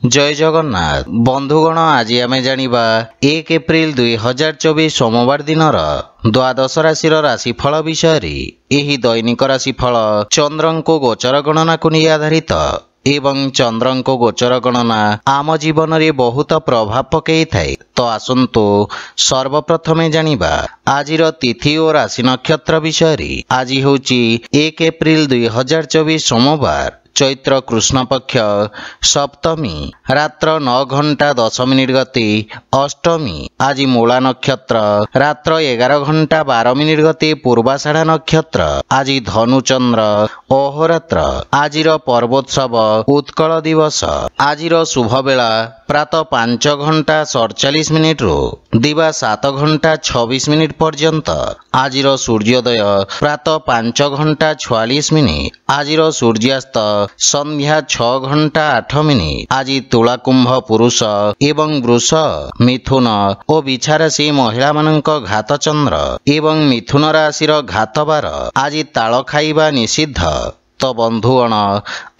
जय जगन्नाथ बंधुगण आज आम जानिबा 1 एप्रिल 2024 सोमवार दिनर द्वादश राशि राशिफल विषय रे। एही दैनिक राशिफल चंद्रंको गोचर गणना को नहीं आधारित एवं चंद्रंको गोचर गणना आम जीवन रे बहुत प्रभाव पकई थाए। तो आसंतु सर्वप्रथमे जानिबा आजिर तिथि और राशि नक्षत्र विषय रे। आज होची 1 एप्रिल 2024 सोमवार चैत्र कृष्ण पक्ष सप्तमी रात्र 9:10 गति अष्टमी। आज मूला नक्षत्र रात्र 11:12 गति पूर्वाषाढ़ नक्षत्र। आज धनुचंद्र अहोरात्र। आजिर पर्वोत्सव उत्कल दिवस। आजिर शुभ बेला प्रातः 5:47 रु दिवा 7:26 पर्यंत। आजिर सूर्योदय प्रातः 5:46। आजिर सूर्यास्त संध्या 6:08। आज तुला कुंभ पुरुष एवं वृष मिथुन और बिछा राशि महिला मानक घात चंद्र एवं मिथुन राशि घात बार। आज ताल खाइबा निषिद्ध। तो बंधुगण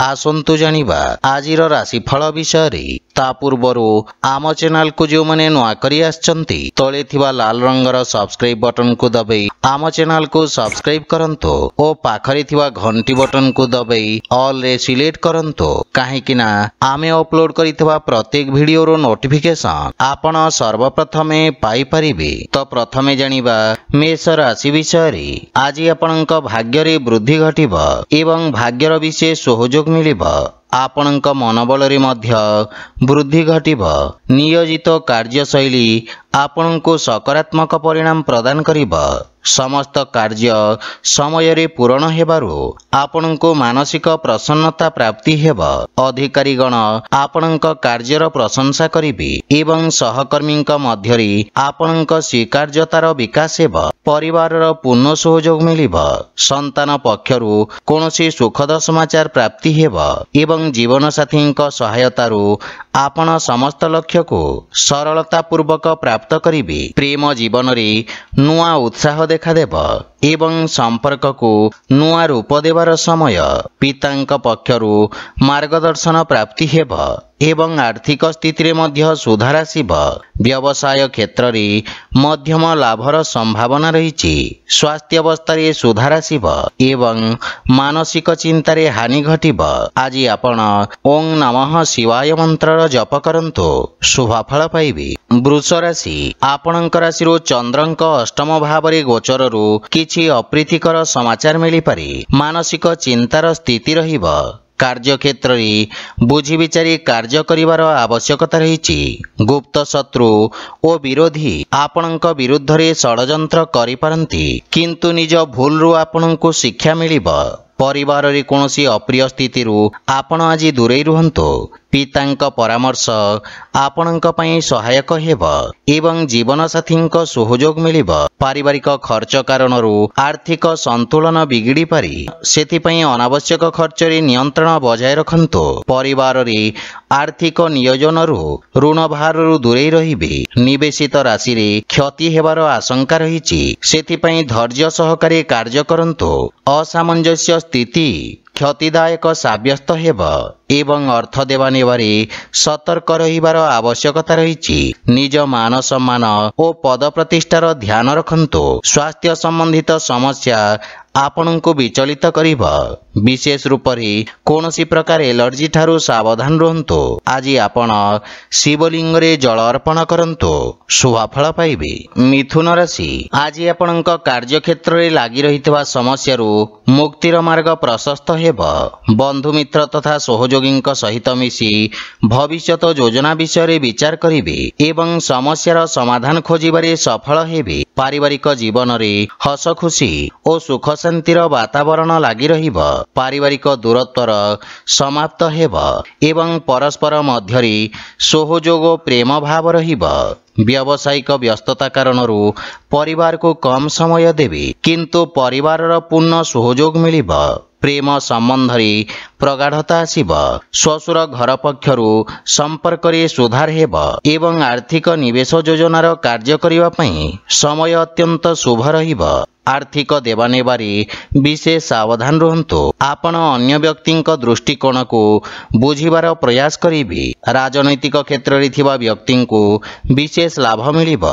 आसंतु जानिबा आजिर राशिफल विषय रे। ता पूर्वरु आम चैनल को जो माने नुआ करी आछंती तळे थिबा लाल रंगर सब्सक्राइब बटन को दबाई आम चैनल को सब्सक्राइब करंतो ओ पाखरे थिबा घंटी बटन को दबाई ऑल रे सिलेक्ट करंतो काहेकि ना आमे अपलोड करितबा प्रत्येक वीडियो रो नोटिफिकेशन आपण सर्वप्रथमे पाई परिबे। तो प्रथमे जानिबा मेष राशि विषय रे। आज आपनक भाग्य रे वृद्धि घटिबो एवं भाग्यर विशेष सहयोग मिलिबो। आपणक मनोबल रे मध्य वृद्धि घटिबो। नियोजित कार्यशैली आपणको सकारात्मक परिणाम प्रदान करिबो। समस्त कार्य समय रे पूर्ण हेबारु आपणको मानसिक प्रसन्नता प्राप्ति हेबो। अधिकारी गण आपणक कार्यर प्रशंसा करिबे एवं सहकर्मीक मध्य रे आपणक स्वीकार्यतार विकास हेबो। परिवारर पूर्ण सहयोग मिलिबो। संतान पक्षरु कोनोसी सुखद समाचार प्राप्ति हेबो एवं जीवन साथीक सहायतारु आपण समस्त लक्ष्य को सरलता पूर्वक प्राप्त करिबे। प्रेम जीवन रे नुआ उत्साह देखादेब एवं संपर्क को नुआ रूप देवार समय। पितांक पक्षरु मार्गदर्शन प्राप्ति हेब एवं आर्थिक स्थिति रे मध्य सुधार आसिब। व्यवसाय क्षेत्र रे मध्यम लाभर संभावना रहिछि। स्वास्थ्य अवस्था रे सुधार आसिब एवं मानसिक चिंता रे हानि घटिब। आज आपण ओं नमः शिवाय मंत्र जप करंतो शुभफल पाइबे। वृष राशि आपणक राशि रो चंद्रंक अष्टम भाव रे गोचर रो किछि अप्रीतिकर समाचार मिली पारे। मानसिक चिंतार स्थिति रहिब। कार्य क्षेत्र रे बुझी विचारी कार्य करिवार आवश्यकता रहिछि। गुप्त शत्रु ओ विरोधी आपणक विरुद्ध रे षडयंत्र करि पारंती किंतु निज भूल रु आपणको शिक्षा मिलिब। परिवार रे कोनोसी अप्रिय स्थिति रु आपण आज दूरे रुहंतो। पितांक परामर्श आपणक पई सहायक हेब एवं जीवन साथींक सहयोग मिलिब। पारिवारिक खर्च कारणरू आर्थिक संतुलन बिगिड़ी पारि सेथि पई अनावश्यक खर्च रे नियंत्रण बजाय रखंतो। परिवार रे आर्थिक नियोजन रु ऋण भार रु दूरे रहिबे। निवेशित राशि रे क्षति हेबार आशंका रहिछि सेथि पई धैर्य सहकारे कार्य करंतो। असामंजस्य स्थिति क्षतिदायक साब्यस्त हेब एवं अर्थ देवा नेबारे सतर्क रहिबार आवश्यकता रहिछि। निज मान सम्मान ओ पद प्रतिष्ठार ध्यान रखंतो। स्वास्थ्य संबंधित समस्या आपणको विचलित करिब। विशेष रूप रे कोनोसी प्रकार एलर्जी ठारू सावधान रहंतो। आज आपण शिवलिंग रे जल अर्पण करंतो शुभफल पाइबे। मिथुन राशि आज आपणक कार्य क्षेत्र रे लागि रहितबा समस्या रु मुक्तिर मार्ग प्रशस्त हेब। बंधु मित्र तथा सहयोगींक सहित मिसी भविष्यत योजना विषय रे विचार करिबे एवं समस्यार समाधान खोजिबारे सफल हेबे। पारिवारिक जीवन रे हस खुशी ओ सुख शांतिर वातावरण लागि रहिब। पारिवारिक दूरत्वर समाप्त हेब एवं परस्पर मध्यरे सहयोग ओ प्रेम भाव रहिब। व्यावसायिक व्यस्तता कारणरू परिवार को कम समय देबे किंतु परिवारर पूर्ण सहयोग मिलिब। प्रेम संबंध रे ପ୍ରଗାଢ଼ତା ଆସିବ। ଶ୍ୱଶୁର ଘର ପକ୍ଷରୁ ସମ୍ପର୍କରେ ସୁଧାର ହେବ ଏବଂ ଆର୍ଥିକ ନିବେଶ ଯୋଜନାର କାର୍ଯ୍ୟ କରିବା ପାଇଁ ସମୟ ଅତ୍ୟନ୍ତ ଶୁଭ ରହିବ। ଆର୍ଥିକ ଦେବାନେବାରେ ବିଶେଷ ସାବଧାନ ରୁହନ୍ତୁ। ଆପଣ ଅନ୍ୟ ବ୍ୟକ୍ତିଙ୍କ ଦୃଷ୍ଟିକୋଣକୁ ବୁଝିବାର ପ୍ରୟାସ କରିବେ। ରାଜନୈତିକ କ୍ଷେତ୍ରରେ ଥିବା ବ୍ୟକ୍ତିଙ୍କୁ ବିଶେଷ ଲାଭ ମିଳିବ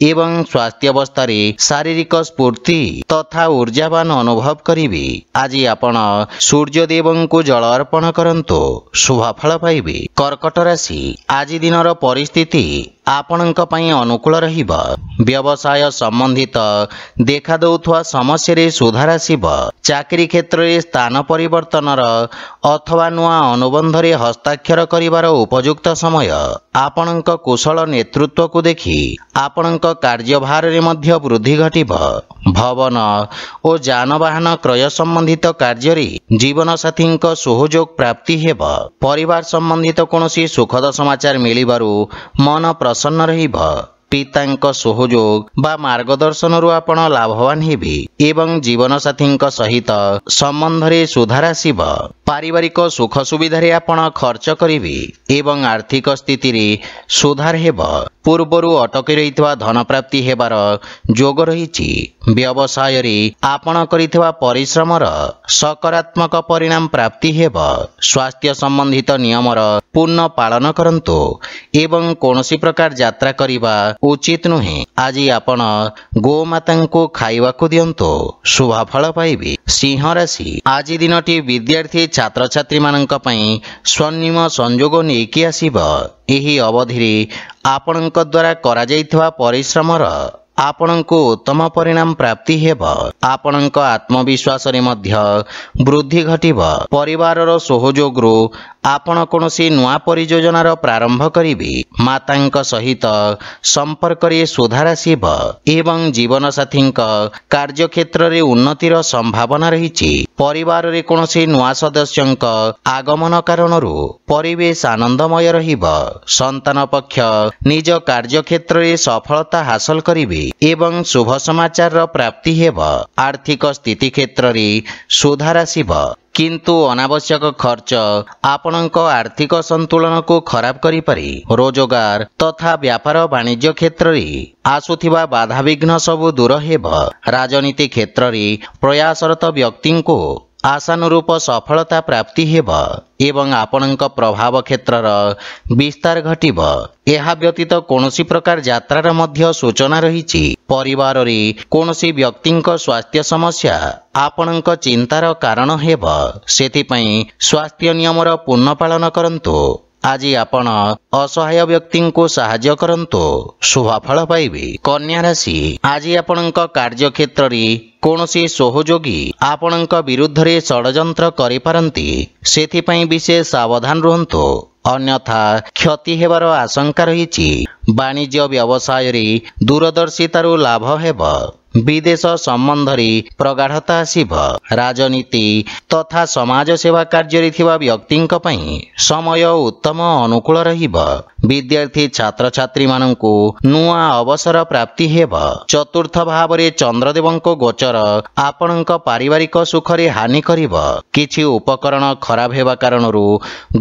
ଏବଂ ସ୍ୱାସ୍ଥ୍ୟାବସ୍ଥାରେ ଶାରୀରିକ ସ୍ଫୂର୍ତ୍ତି ତଥା ଊର୍ଜାବାନ ଅନୁଭବ କରିବେ। ଆଜି ଆପଣ ସୂର୍ଯ୍ୟଦେବଙ୍କୁ ଜଳ ଅର୍ପଣ କରନ୍ତୁ, ଶୁଭ ଫଳ ପାଇବେ। କର୍କଟ ରାଶି, ଆଜି ଦିନର ପରିସ୍ଥିତି ଆପଣଙ୍କ ପାଇଁ ଅନୁକୂଳ ରହିବ। ବ୍ୟବସାୟ ସମ୍ବନ୍ଧିତ ଦେଖାଦେଉଥିବା ସମସ୍ୟାରେ ସୁଧାର ଆସିବ। ଚାକିରି କ୍ଷେତ୍ରରେ ସ୍ଥାନ ପରିବର୍ତ୍ତନର ଅଥବା ନୂଆ ଅନୁବନ୍ଧରେ ହସ୍ତାକ୍ଷର କରିବାର ଉପଯୁକ୍ତ ସମୟ। ଆପଣଙ୍କ କୁଶଳ ନେତୃତ୍ୱକୁ ଦେଖି ଆପଣଙ୍କ କାର୍ଯ୍ୟଭାରରେ ମଧ୍ୟ ବୃଦ୍ଧି ଘଟିବ। ଭବନ ଓ ଯାନବାହନ କ୍ରୟ ସମ୍ବନ୍ଧିତ କାର୍ଯ୍ୟରେ ଜୀବନସାଥୀଙ୍କ ସହଯୋଗ ପ୍ରାପ୍ତି ହେବ। ପରିବାର ସମ୍ବନ୍ଧିତ କୌଣସି ସୁଖଦ ସମାଚାର ମିଳିବାରୁ ମନ ପ୍ରସନ୍ନ ରହିବ। ପିତାଙ୍କ ସହଯୋଗ ବା ମାର୍ଗଦର୍ଶନରୁ ଆପଣ ଲାଭବାନ ହେବେ ଏବଂ ଜୀବନସାଥୀଙ୍କ ସହିତ ସମ୍ବନ୍ଧରେ ସୁଧାର ଆସିବ। ପାରିବାରିକ ସୁଖ ସୁବିଧାରେ ଆପଣ ଖର୍ଚ୍ଚ କରିବେ ଏବଂ ଆର୍ଥିକ ସ୍ଥିତିରେ ସୁଧାର ହେବ। ପୂର୍ବରୁ ଅଟକି ରହିଥିବା ଧନ ପ୍ରାପ୍ତି ହେବାର ଯୋଗ ରହିଛି। ବ୍ୟବସାୟରେ ଆପଣ କରିଥିବା ପରିଶ୍ରମର ସକାରାତ୍ମକ ପରିଣାମ ପ୍ରାପ୍ତି ହେବ। ସ୍ୱାସ୍ଥ୍ୟ ସମ୍ବନ୍ଧିତ ନିୟମର ପୂର୍ଣ୍ଣ ପାଳନ କରନ୍ତୁ ଏବଂ କୌଣସି ପ୍ରକାର ଯାତ୍ରା କରିବା ଉଚିତ ନୁହେଁ। ଆଜି ଆପଣ ଗୋମାତାଙ୍କୁ ଖାଇବାକୁ ଦିଅନ୍ତୁ, ଶୁଭ ଫଳ ପାଇବେ। ସିଂହ ରାଶି, ଆଜି ଦିନଟି ବିଦ୍ୟାର୍ଥୀ ଛାତ୍ରଛାତ୍ରୀମାନଙ୍କ ପାଇଁ ସ୍ୱର୍ଣ୍ଣିମ ସଂଯୋଗ ନେଇକି ଆସିବ। ଏହି ଅବଧିରେ ଆପଣଙ୍କ ଦ୍ୱାରା କରାଯାଇଥିବା ପରିଶ୍ରମର ଆପଣଙ୍କୁ ଉତ୍ତମ ପରିଣାମ ପ୍ରାପ୍ତି ହେବ। ଆପଣଙ୍କ ଆତ୍ମବିଶ୍ୱାସରେ ମଧ୍ୟ ବୃଦ୍ଧି ଘଟିବ। ପରିବାରର ସହଯୋଗରୁ ଆପଣ କୌଣସି ନୂଆ ପରିଯୋଜନାର ପ୍ରାରମ୍ଭ କରିବେ। ମାତାଙ୍କ ସହିତ ସମ୍ପର୍କରେ ସୁଧାର ଆସିବ ଏବଂ ଜୀବନସାଥୀଙ୍କ କାର୍ଯ୍ୟକ୍ଷେତ୍ରରେ ଉନ୍ନତିର ସମ୍ଭାବନା ରହିଛି। ପରିବାରରେ କୌଣସି ନୂଆ ସଦସ୍ୟଙ୍କ ଆଗମନ କାରଣରୁ ପରିବେଶ ଆନନ୍ଦମୟ ରହିବ। ସନ୍ତାନ ପକ୍ଷ ନିଜ କାର୍ଯ୍ୟକ୍ଷେତ୍ରରେ ସଫଳତା ହାସଲ କରିବେ ଏବଂ ଶୁଭ ସମାଚାରର ପ୍ରାପ୍ତି ହେବ। ଆର୍ଥିକ ସ୍ଥିତି କ୍ଷେତ୍ରରେ ସୁଧାର ଆସିବ, କିନ୍ତୁ ଅନାବଶ୍ୟକ ଖର୍ଚ୍ଚ ଆପଣଙ୍କ ଆର୍ଥିକ ସନ୍ତୁଳନକୁ ଖରାପ କରିପାରେ। ରୋଜଗାର ତଥା ବ୍ୟାପାର ବାଣିଜ୍ୟ କ୍ଷେତ୍ରରେ ଆସୁଥିବା ବାଧାବିଘ୍ନ ସବୁ ଦୂର ହେବ। ରାଜନୀତି କ୍ଷେତ୍ରରେ ପ୍ରୟାସରତ ବ୍ୟକ୍ତିଙ୍କୁ ଆଶାନୁରୂପ ସଫଳତା ପ୍ରାପ୍ତି ହେବ ଏବଂ ଆପଣଙ୍କ ପ୍ରଭାବ କ୍ଷେତ୍ରର ବିସ୍ତାର ଘଟିବ। ଏହା ବ୍ୟତୀତ କୌଣସି ପ୍ରକାର ଯାତ୍ରାର ମଧ୍ୟ ସୂଚନା ରହିଛି। ପରିବାରରେ କୌଣସି ବ୍ୟକ୍ତିଙ୍କ ସ୍ୱାସ୍ଥ୍ୟ ସମସ୍ୟା ଆପଣଙ୍କ ଚିନ୍ତାର କାରଣ ହେବ। ସେଥିପାଇଁ ସ୍ୱାସ୍ଥ୍ୟ ନିୟମର ପୂର୍ଣ୍ଣ ପାଳନ କରନ୍ତୁ। ଆଜି ଆପଣ ଅସହାୟ ବ୍ୟକ୍ତିଙ୍କୁ ସାହାଯ୍ୟ କରନ୍ତୁ, ଶୁଭ ଫଳ ପାଇବେ। କନ୍ୟା ରାଶି, ଆଜି ଆପଣଙ୍କ କାର୍ଯ୍ୟକ୍ଷେତ୍ରରେ କୌଣସି ସହଯୋଗୀ ଆପଣଙ୍କ ବିରୁଦ୍ଧରେ ଷଡ଼ଯନ୍ତ୍ର କରିପାରନ୍ତି। ସେଥିପାଇଁ ବିଶେଷ ସାବଧାନ ରୁହନ୍ତୁ, ଅନ୍ୟଥା କ୍ଷତି ହେବାର ଆଶଙ୍କା ରହିଛି। ବାଣିଜ୍ୟ ବ୍ୟବସାୟରେ ଦୂରଦର୍ଶିତାରୁ ଲାଭ ହେବ। ବିଦେଶ ସମ୍ବନ୍ଧରେ ପ୍ରଗାଢ଼ତା ଆସିବ। ରାଜନୀତି ତଥା ସମାଜ ସେବା କାର୍ଯ୍ୟରେ ଥିବା ବ୍ୟକ୍ତିଙ୍କ ପାଇଁ ସମୟ ଉତ୍ତମ ଅନୁକୂଳ ରହିବ। ବିଦ୍ୟାର୍ଥୀ ଛାତ୍ରଛାତ୍ରୀମାନଙ୍କୁ ନୂଆ ଅବସର ପ୍ରାପ୍ତି ହେବ। ଚତୁର୍ଥ ଭାବରେ ଚନ୍ଦ୍ରଦେବଙ୍କ ଗୋଚର ଆପଣଙ୍କ ପାରିବାରିକ ସୁଖରେ ହାନି କରିବ। କିଛି ଉପକରଣ ଖରାପ ହେବା କାରଣରୁ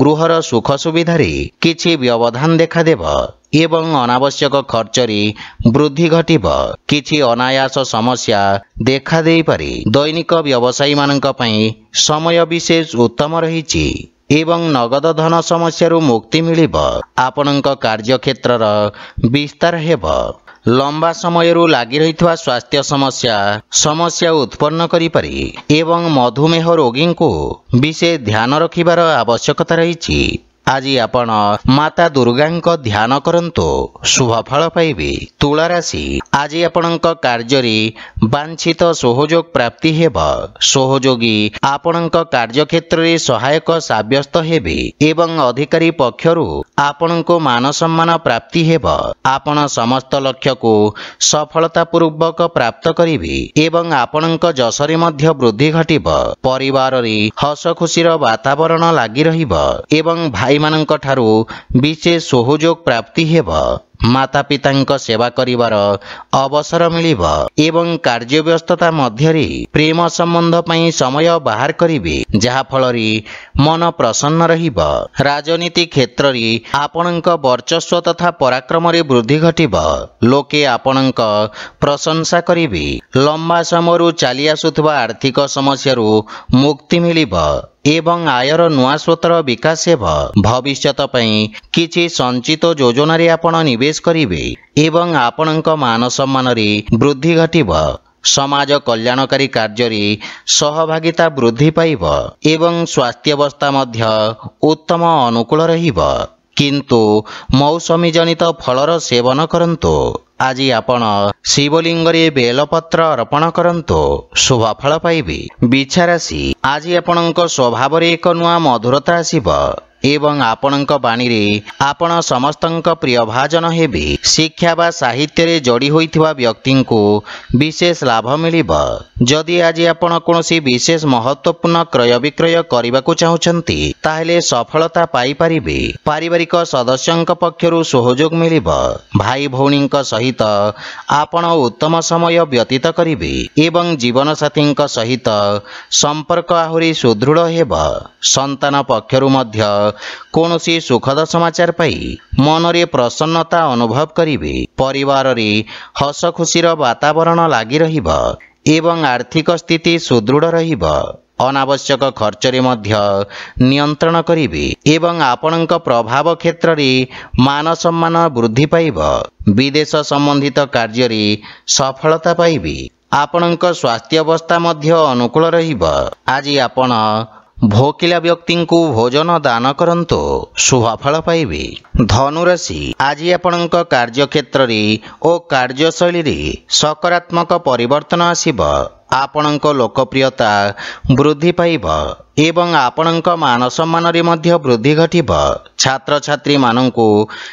ଗୃହର ସୁଖ ସୁବିଧାରେ କିଛି ବ୍ୟବଧାନ ଦେଖାଦେବ ଏବଂ ଅନାବଶ୍ୟକ ଖର୍ଚ୍ଚରେ ବୃଦ୍ଧି ଘଟିବ। କିଛି ଅନାୟାସ ସମସ୍ୟା ଦେଖାଦେଇପାରେ। ଦୈନିକ ବ୍ୟବସାୟୀମାନଙ୍କ ପାଇଁ ସମୟ ବିଶେଷ ଉତ୍ତମ ରହିଛି ଏବଂ ନଗଦ ଧନ ସମସ୍ୟାରୁ ମୁକ୍ତି ମିଳିବ। ଆପଣଙ୍କ କାର୍ଯ୍ୟକ୍ଷେତ୍ରର ବିସ୍ତାର ହେବ। ଲମ୍ବା ସମୟରୁ ଲାଗି ରହିଥିବା ସ୍ୱାସ୍ଥ୍ୟ ସମସ୍ୟା ଉତ୍ପନ୍ନ କରିପାରେ ଏବଂ ମଧୁମେହ ରୋଗୀଙ୍କୁ ବିଶେଷ ଧ୍ୟାନ ରଖିବାର ଆବଶ୍ୟକତା ରହିଛି। ଆଜି ଆପଣ ମାତା ଦୁର୍ଗାଙ୍କ ଧ୍ୟାନ କରନ୍ତୁ, ଶୁଭ ଫଳ ପାଇବେ। ତୁଳା ରାଶି, ଆଜି ଆପଣଙ୍କ କାର୍ଯ୍ୟରେ ବାଞ୍ଛିତ ସହଯୋଗ ପ୍ରାପ୍ତି ହେବ। ସହଯୋଗୀ ଆପଣଙ୍କ କାର୍ଯ୍ୟକ୍ଷେତ୍ରରେ ସହାୟକ ସାବ୍ୟସ୍ତ ହେବେ ଏବଂ ଅଧିକାରୀ ପକ୍ଷରୁ ଆପଣଙ୍କୁ ମାନ ସମ୍ମାନ ପ୍ରାପ୍ତି ହେବ। ଆପଣ ସମସ୍ତ ଲକ୍ଷ୍ୟକୁ ସଫଳତାପୂର୍ବକ ପ୍ରାପ୍ତ କରିବେ ଏବଂ ଆପଣଙ୍କ ଯଶରେ ମଧ୍ୟ ବୃଦ୍ଧି ଘଟିବ। ପରିବାରରେ ହସ ଖୁସିର ବାତାବରଣ ଲାଗି ରହିବ ଏବଂ ଭାଇମାନଙ୍କ ଠାରୁ ବିଶେଷ ସହଯୋଗ ପ୍ରାପ୍ତି ହେବ। माता पितांक सेवा करिवार अवसर मिलिब एवं कार्यव्यस्तता मध्यरे प्रेम संबंध पई समय बाहर करिवे जहा फलरे मन प्रसन्न रहिब। राजनीति क्षेत्र रे आपणक वर्चस्व तथा पराक्रम रे वृद्धि घटिब। लोके आपणक प्रशंसा करिवे। लंबा समय चली आसुथबा आर्थिक समस्या मुक्ति मिलिब एवं आयर नुआ स्रोतर विकास हेब। भविष्यत पई किछि संचित योजना रे आपण निवेश करिवे एवं आपणक मान सम्मान रे वृद्धि घटिब। समाज कल्याणकारी कार्य रे सहभागिता वृद्धि पाइब एवं स्वास्थ्यावस्था मध्य उत्तम अनुकूल रहिब। किंतु मौसमी जनित फलर सेवन करंतु। आज आपण शिवलिंग रे बेलपत्र अर्पण करंतु शुभ फल पाइबे। बिछारासी आज आपणक स्वभाव रे एक नुआ मधुरता आसीब एवं आपणक बाणी रे आपण समस्तंक प्रिय भाजन हेबे। शिक्षा बा साहित्य रे जोड़ी होइथिबा व्यक्ति को विशेष लाभ मिलिब। जदि आज आपण कोनोसी विशेष महत्वपूर्ण क्रय विक्रय करबा को चाहुचंती ताहेले सफलता पाई परिबे। पारिवारिक सदस्यंक पक्षरु सहयोग मिलिब। भाई भौणींक सहित आपण उत्तम समय व्यतीत करिवे एवं जीवन साथींक सहित संपर्क आहुरी सुदृढ़ हेब। संतान पक्षरु मध्य कौनसी सुखद समाचार पाई मनरे प्रसन्नता अनुभव करिवे। परिवार रे हस खुशीर वातावरण लागी रहिब एवं आर्थिक स्थिति सुदृढ़ रहिब। अनावश्यक खर्च रे मध्य नियंत्रण करिवे एवं आपणक प्रभाव क्षेत्र रे मान सम्मान वृद्धि पाइब। विदेश संबंधित कार्य रे सफलता पाइबे। आपणक स्वास्थ्य अवस्था मध्य अनुकूल रहिब। आज आपण भोकिला व्यक्ति को भोजन दान करंतु शुभ फल पाइबे। धनुराशि आज आपणक कार्य क्षेत्र रे ओ कार्यशैली रे सकारात्मक परिवर्तन आसीब। आपणक लोकप्रियता वृद्धि पाइब एवं आपणक मान सम्मान रे मध्य वृद्धि घटिब। छात्र छात्री मानंकु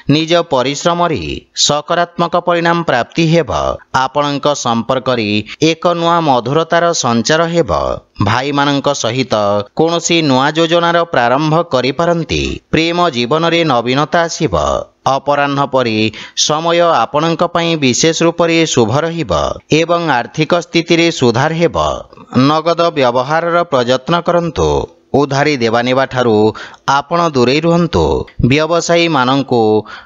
निज परिश्रम रे सकारात्मक परिणाम प्राप्ति हेब। आपणक संपर्क रे एक नुआ मधुरतार संचार हेब। भाई मानंक सहित कोनोसी नुआ योजनार प्रारंभ करि पारंती। प्रेम जीवन रे नवीनता आसीब। अपराह्न परि समय आपणक पई विशेष रूप रे शुभ रहिब एवं आर्थिक स्थिति रे सुधार हेब। नगद व्यवहार प्रयत्न करंतु। उधारी देवानेवा ठारू आपण दूरे रुहंतु। व्यवसायी मानंकु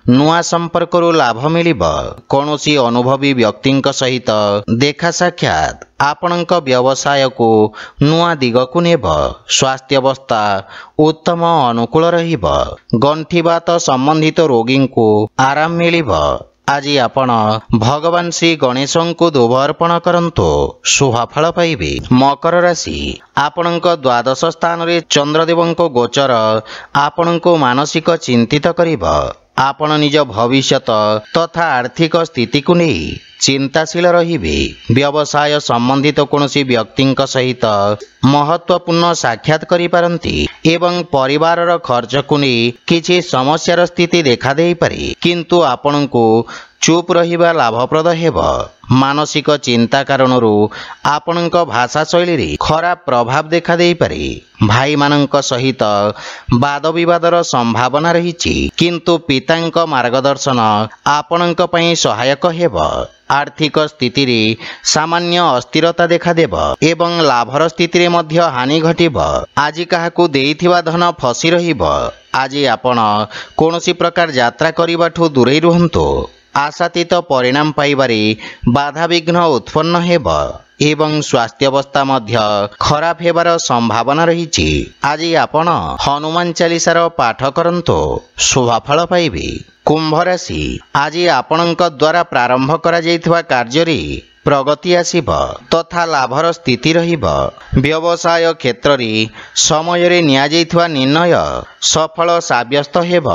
नुआ संपर्क रु लाभ मिलिब। कोनोसी अनुभवी व्यक्तिंक सहित देखा साक्षात आपणक व्यवसाय को नुआ दिग को नेब। स्वास्थ्य अवस्था उत्तम अनुकूल रहिब। गंठीबात संबंधित रोगी को आराम मिलिब। आज आपण भगवान श्री गणेश को दुभ अर्पण करंतु शुभ फल पाइबे। मकर राशि आपणक द्वादश स्थान रे चंद्रदेवंक गोचर आपणको मानसिक चिंतित करिब। आपण निज भविष्यत तथा आर्थिक स्थिति को नहीं चिंताशील रहिबे। व्यवसाय संबंधित कोनोसी व्यक्तिंक सहित महत्वपूर्ण साक्षात करि पारंती एवं परिवारर खर्च को नहीं किछि समस्यार स्थिति देखा देई पारे। किंतु आपणको चुप रहिबा लाभप्रद हेब। मानसिक चिंता कारणरू आपणक भाषा शैली रे खराब प्रभाव देखा देई पारे। भाई मानंक सहित वाद विवादर संभावना रहिछि किंतु पितांक मार्गदर्शन आपणक पई सहायक हेब। आर्थिक स्थिति रे सामान्य अस्थिरता देखा देब एवं लाभर स्थिति रे मध्य हानि घटिब। आज काहाकू देइथिबा धन फसी रहिब। आज आपण कोनोसी प्रकार यात्रा करिबाठू दूरे रुहंतु। आशातीत परिणाम पाइबारे बाधा विघ्न उत्पन्न हेब एवं स्वास्थ्य अवस्था मध्य खराब हेबार संभावना रहिछि। आज आपण हनुमान चालीसार पाठ करंतु शुभ फल पाइबे। कुंभ राशि आज आपणक द्वारा प्रारंभ करा जायथिबा कार्य रे प्रगति आसीब तथा लाभर स्थिति रहिब। व्यवसाय क्षेत्र रे समय रे निया जायथिबा निर्णय सफल साब्यस्त हेब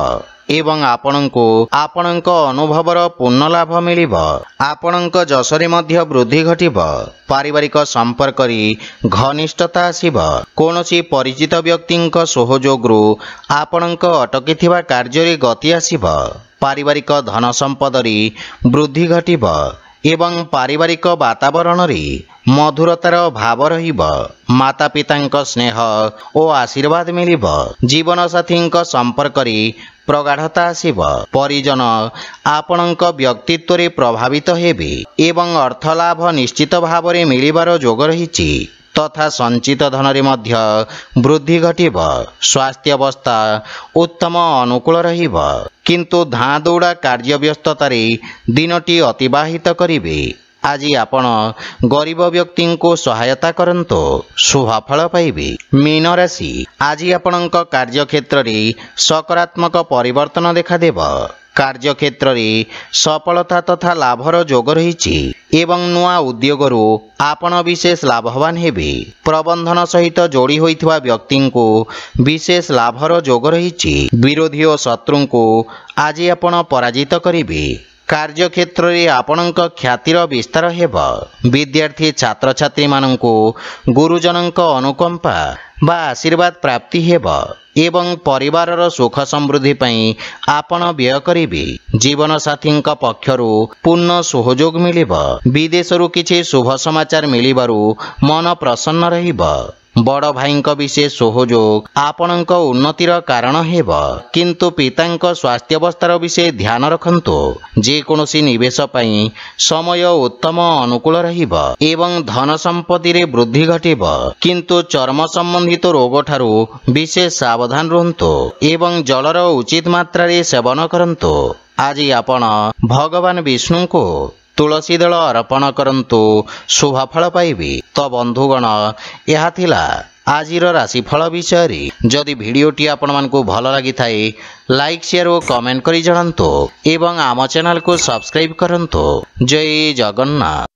एवं आपणको आपणक अनुभवर पूर्ण लाभ मिलिब। आपणक जसरे मध्य वृद्धि घटिब। पारिवारिक संपर्क रे घनिष्ठता आसीब। कोनोसी परिचित व्यक्तिंक सहयोगरु आपणक अटकीथिबा कार्य रे गति आसीब। पारिवारिक धन संपद रे वृद्धि घटिब एवं पारिवारिक वातावरण रे ମଧୁରତାର ଭାବ ରହିବ। ମାତାପିତାଙ୍କ ସ୍ନେହ ଓ ଆଶୀର୍ବାଦ ମିଳିବ। ଜୀବନସାଥୀଙ୍କ ସମ୍ପର୍କରେ ପ୍ରଗାଢ଼ତା ଆସିବ। ପରିଜନ ଆପଣଙ୍କ ବ୍ୟକ୍ତିତ୍ୱରେ ପ୍ରଭାବିତ ହେବେ ଏବଂ ଅର୍ଥ ଲାଭ ନିଶ୍ଚିତ ଭାବରେ ମିଳିବାର ଯୋଗ ରହିଛି ତଥା ସଞ୍ଚିତ ଧନରେ ମଧ୍ୟ ବୃଦ୍ଧି ଘଟିବ। ସ୍ୱାସ୍ଥ୍ୟାବସ୍ଥା ଉତ୍ତମ ଅନୁକୂଳ ରହିବ, କିନ୍ତୁ ଧାଁ ଦୌଡ଼ା କାର୍ଯ୍ୟ ବ୍ୟସ୍ତତାରେ ଦିନଟି ଅତିବାହିତ କରିବେ। ଆଜି ଆପଣ ଗରିବ ବ୍ୟକ୍ତିଙ୍କୁ ସହାୟତା କରନ୍ତୁ, ଶୁଭଫଳ ପାଇବେ। ମୀନ ରାଶି, ଆଜି ଆପଣଙ୍କ କାର୍ଯ୍ୟକ୍ଷେତ୍ରରେ ସକାରାତ୍ମକ ପରିବର୍ତ୍ତନ ଦେଖାଦେବ। କାର୍ଯ୍ୟକ୍ଷେତ୍ରରେ ସଫଳତା ତଥା ଲାଭର ଯୋଗ ରହିଛି ଏବଂ ନୂଆ ଉଦ୍ୟୋଗରୁ ଆପଣ ବିଶେଷ ଲାଭବାନ ହେବେ। ପ୍ରବନ୍ଧନ ସହିତ ଯୋଡ଼ି ହୋଇଥିବା ବ୍ୟକ୍ତିଙ୍କୁ ବିଶେଷ ଲାଭର ଯୋଗ ରହିଛି। ବିରୋଧୀ ଓ ଶତ୍ରୁଙ୍କୁ ଆଜି ଆପଣ ପରାଜିତ କରିବେ। କାର୍ଯ୍ୟକ୍ଷେତ୍ରରେ ଆପଣଙ୍କ ଖ୍ୟାତିର ବିସ୍ତାର ହେବ। ବିଦ୍ୟାର୍ଥୀ ଛାତ୍ରଛାତ୍ରୀମାନଙ୍କୁ ଗୁରୁଜନଙ୍କ ଅନୁକମ୍ପା ବା ଆଶୀର୍ବାଦ ପ୍ରାପ୍ତି ହେବ ଏବଂ ପରିବାରର ସୁଖ ସମୃଦ୍ଧି ପାଇଁ ଆପଣ ବ୍ୟୟ କରିବେ। ଜୀବନସାଥୀଙ୍କ ପକ୍ଷରୁ ପୂର୍ଣ୍ଣ ସହଯୋଗ ମିଳିବ। ବିଦେଶରୁ କିଛି ଶୁଭ ସମାଚାର ମିଳିବାରୁ ମନ ପ୍ରସନ୍ନ ରହିବ। ବଡ଼ ଭାଇଙ୍କ ବିଶେଷ ସହଯୋଗ ଆପଣଙ୍କ ଉନ୍ନତିର କାରଣ ହେବ, କିନ୍ତୁ ପିତାଙ୍କ ସ୍ୱାସ୍ଥ୍ୟାବସ୍ଥାର ବିଷୟ ଧ୍ୟାନ ରଖନ୍ତୁ। ଯେକୌଣସି ନିବେଶ ପାଇଁ ସମୟ ଉତ୍ତମ ଅନୁକୂଳ ରହିବ ଏବଂ ଧନ ସମ୍ପତ୍ତିରେ ବୃଦ୍ଧି ଘଟିବ, କିନ୍ତୁ ଚର୍ମ ସମ୍ବନ୍ଧିତ ରୋଗଠାରୁ ବିଶେଷ ସାବଧାନ ରୁହନ୍ତୁ ଏବଂ ଜଳର ଉଚିତ ମାତ୍ରାରେ ସେବନ କରନ୍ତୁ। ଆଜି ଆପଣ ଭଗବାନ ବିଷ୍ଣୁଙ୍କୁ ତୁଳସୀ ଦଳ ଅର୍ପଣ କରନ୍ତୁ, ଶୁଭଫଳ ପାଇବେ। ତ ବନ୍ଧୁଗଣ, ଏହା ଥିଲା ଆଜିର ରାଶିଫଳ ବିଷୟରେ। ଯଦି ଭିଡ଼ିଓଟି ଆପଣମାନଙ୍କୁ ଭଲ ଲାଗିଥାଏ, ଲାଇକ୍, ସେୟାର ଓ କମେଣ୍ଟ କରି ଜଣାନ୍ତୁ ଏବଂ ଆମ ଚ୍ୟାନେଲକୁ ସବସ୍କ୍ରାଇବ୍ କରନ୍ତୁ। ଜୟ ଜଗନ୍ନାଥ।